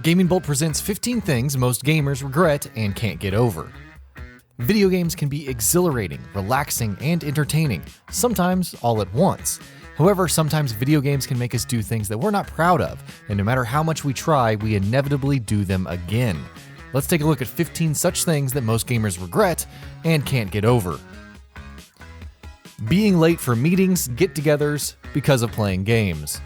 GamingBolt presents 15 things most gamers regret and can't get over. Video games can be exhilarating, relaxing, and entertaining, sometimes all at once. However, sometimes video games can make us do things that we're not proud of, and no matter how much we try, we inevitably do them again. Let's take a look at 15 such things that most gamers regret and can't get over. Being late for meetings, get-togethers, because of playing games.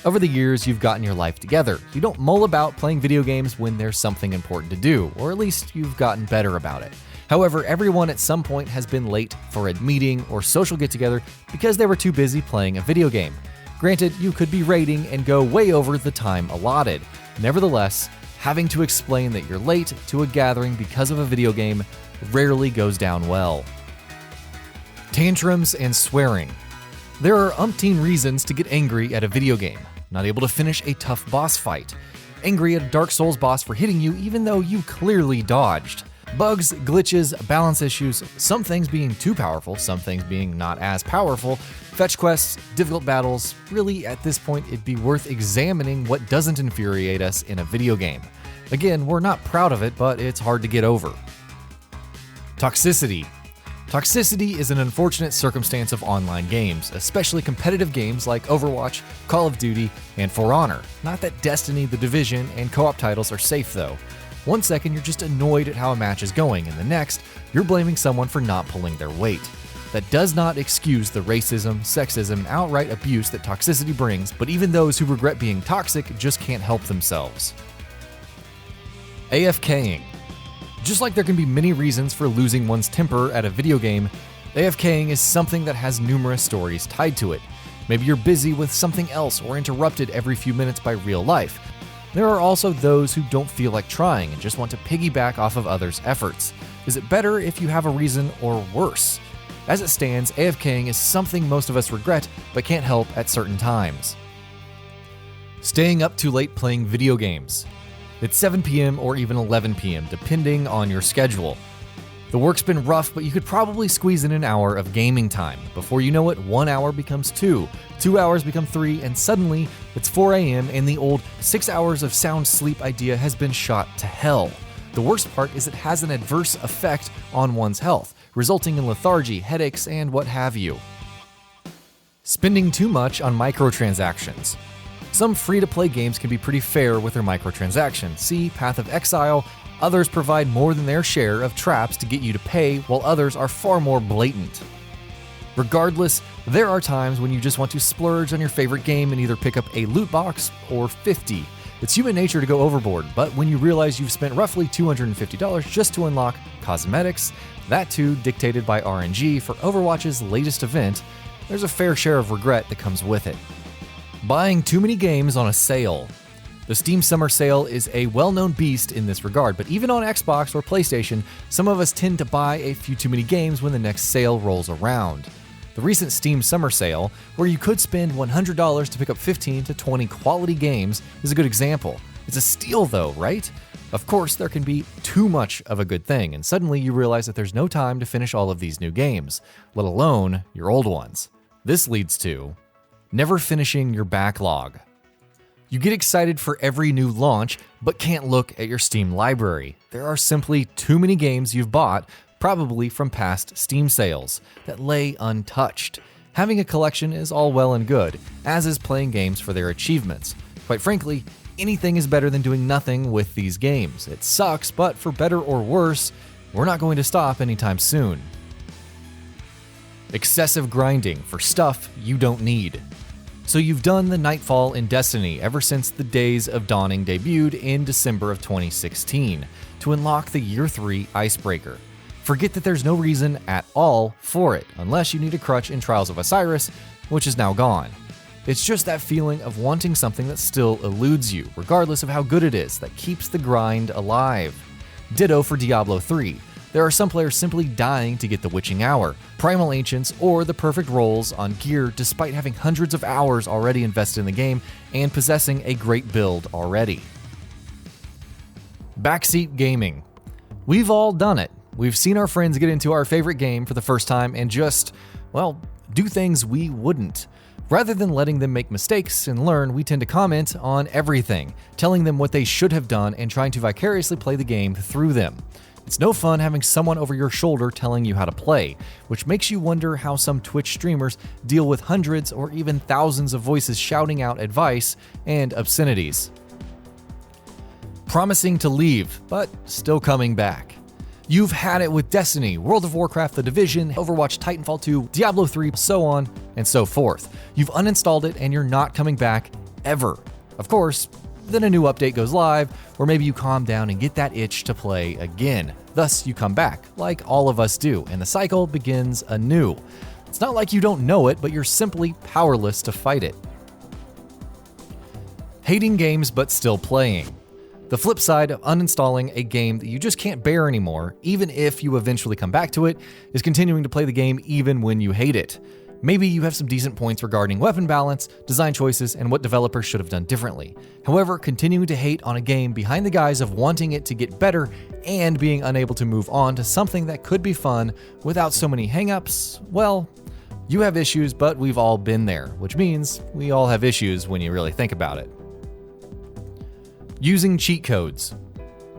Over the years, you've gotten your life together. You don't mull about playing video games when there's something important to do, or at least you've gotten better about it. However, everyone at some point has been late for a meeting or social get-together because they were too busy playing a video game. Granted, you could be raiding and go way over the time allotted. Nevertheless, having to explain that you're late to a gathering because of a video game rarely goes down well. Tantrums and swearing. There are umpteen reasons to get angry at a video game. Not able to finish a tough boss fight. Angry at a Dark Souls boss for hitting you even though you clearly dodged. Bugs, glitches, balance issues, some things being too powerful, some things being not as powerful, fetch quests, difficult battles. Really, at this point, it'd be worth examining what doesn't infuriate us in a video game. Again, we're not proud of it, but it's hard to get over. Toxicity. Toxicity is an unfortunate circumstance of online games, especially competitive games like Overwatch, Call of Duty, and For Honor. Not that Destiny, The Division, and co-op titles are safe though. One second you're just annoyed at how a match is going, and the next, you're blaming someone for not pulling their weight. That does not excuse the racism, sexism, and outright abuse that toxicity brings, but even those who regret being toxic just can't help themselves. AFKing. Just like there can be many reasons for losing one's temper at a video game, AFKing is something that has numerous stories tied to it. Maybe you're busy with something else or interrupted every few minutes by real life. There are also those who don't feel like trying and just want to piggyback off of others' efforts. Is it better if you have a reason or worse? As it stands, AFKing is something most of us regret but can't help at certain times. Staying up too late playing video games. It's 7 p.m. or even 11 p.m. depending on your schedule. The work's been rough, but you could probably squeeze in an hour of gaming time. Before you know it, 1 hour becomes 2, 2 hours become 3, and suddenly it's 4 a.m. and the old 6 hours of sound sleep idea has been shot to hell. The worst part is it has an adverse effect on one's health, resulting in lethargy, headaches, and what have you. Spending too much on microtransactions. Some free-to-play games can be pretty fair with their microtransactions. See Path of Exile. Others provide more than their share of traps to get you to pay, while others are far more blatant. Regardless, there are times when you just want to splurge on your favorite game and either pick up a loot box or 50. It's human nature to go overboard, but when you realize you've spent roughly $250 just to unlock cosmetics, that too dictated by RNG for Overwatch's latest event, there's a fair share of regret that comes with it. Buying too many games on a sale. The Steam Summer Sale is a well-known beast in this regard, but even on Xbox or PlayStation, some of us tend to buy a few too many games when the next sale rolls around. The recent Steam Summer Sale, where you could spend $100 to pick up 15 to 20 quality games, is a good example. It's a steal though, right? Of course, there can be too much of a good thing, and suddenly you realize that there's no time to finish all of these new games, let alone your old ones. This leads to never finishing your backlog. You get excited for every new launch, but can't look at your Steam library. There are simply too many games you've bought, probably from past Steam sales, that lay untouched. Having a collection is all well and good, as is playing games for their achievements. Quite frankly, anything is better than doing nothing with these games. It sucks, but for better or worse, we're not going to stop anytime soon. Excessive grinding for stuff you don't need. So you've done the Nightfall in Destiny ever since the Days of Dawning debuted in December of 2016 to unlock the Year 3 Icebreaker. Forget that there's no reason at all for it, unless you need a crutch in Trials of Osiris, which is now gone. It's just that feeling of wanting something that still eludes you, regardless of how good it is, that keeps the grind alive. Ditto for Diablo 3. There are some players simply dying to get the Witching Hour, Primal Ancients, or the perfect rolls on gear despite having hundreds of hours already invested in the game and possessing a great build already. Backseat gaming. We've all done it. We've seen our friends get into our favorite game for the first time and just, well, do things we wouldn't. Rather than letting them make mistakes and learn, we tend to comment on everything, telling them what they should have done and trying to vicariously play the game through them. It's no fun having someone over your shoulder telling you how to play, which makes you wonder how some Twitch streamers deal with hundreds or even thousands of voices shouting out advice and obscenities. Promising to leave, but still coming back. You've had it with Destiny, World of Warcraft, The Division, Overwatch, Titanfall 2, Diablo 3, so on and so forth. You've uninstalled it and you're not coming back ever. Of course, then a new update goes live, or maybe you calm down and get that itch to play again. Thus, you come back, like all of us do, and the cycle begins anew. It's not like you don't know it, but you're simply powerless to fight it. Hating games but still playing. The flip side of uninstalling a game that you just can't bear anymore, even if you eventually come back to it, is continuing to play the game even when you hate it. Maybe you have some decent points regarding weapon balance, design choices, and what developers should have done differently. However, continuing to hate on a game behind the guise of wanting it to get better and being unable to move on to something that could be fun without so many hangups, well, you have issues, but we've all been there, which means we all have issues when you really think about it. Using cheat codes.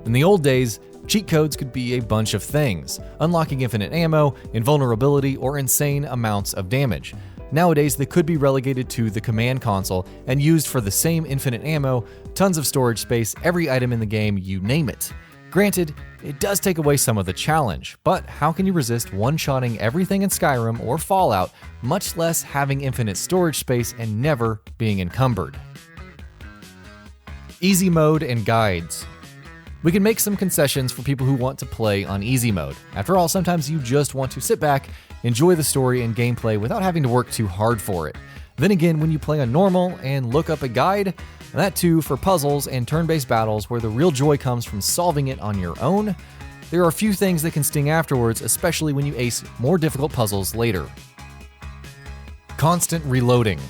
In the old days, cheat codes could be a bunch of things, unlocking infinite ammo, invulnerability, or insane amounts of damage. Nowadays, they could be relegated to the command console and used for the same infinite ammo, tons of storage space, every item in the game, you name it. Granted, it does take away some of the challenge, but how can you resist one-shotting everything in Skyrim or Fallout, much less having infinite storage space and never being encumbered? Easy mode and guides. We can make some concessions for people who want to play on easy mode. After all, sometimes you just want to sit back, enjoy the story and gameplay without having to work too hard for it. Then again, when you play on normal and look up a guide, that too for puzzles and turn-based battles where the real joy comes from solving it on your own, there are a few things that can sting afterwards, especially when you ace more difficult puzzles later. Constant reloading.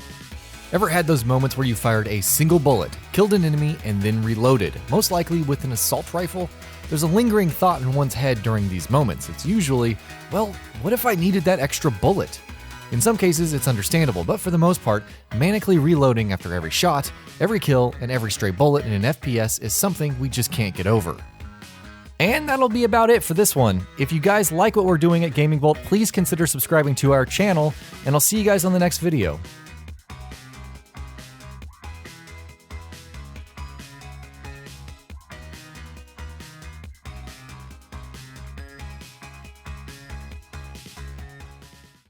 Ever had those moments where you fired a single bullet, killed an enemy, and then reloaded, most likely with an assault rifle? There's a lingering thought in one's head during these moments. It's usually, well, what if I needed that extra bullet? In some cases, it's understandable, but for the most part, manically reloading after every shot, every kill, and every stray bullet in an FPS is something we just can't get over. And that'll be about it for this one. If you guys like what we're doing at GamingBolt, please consider subscribing to our channel, and I'll see you guys on the next video.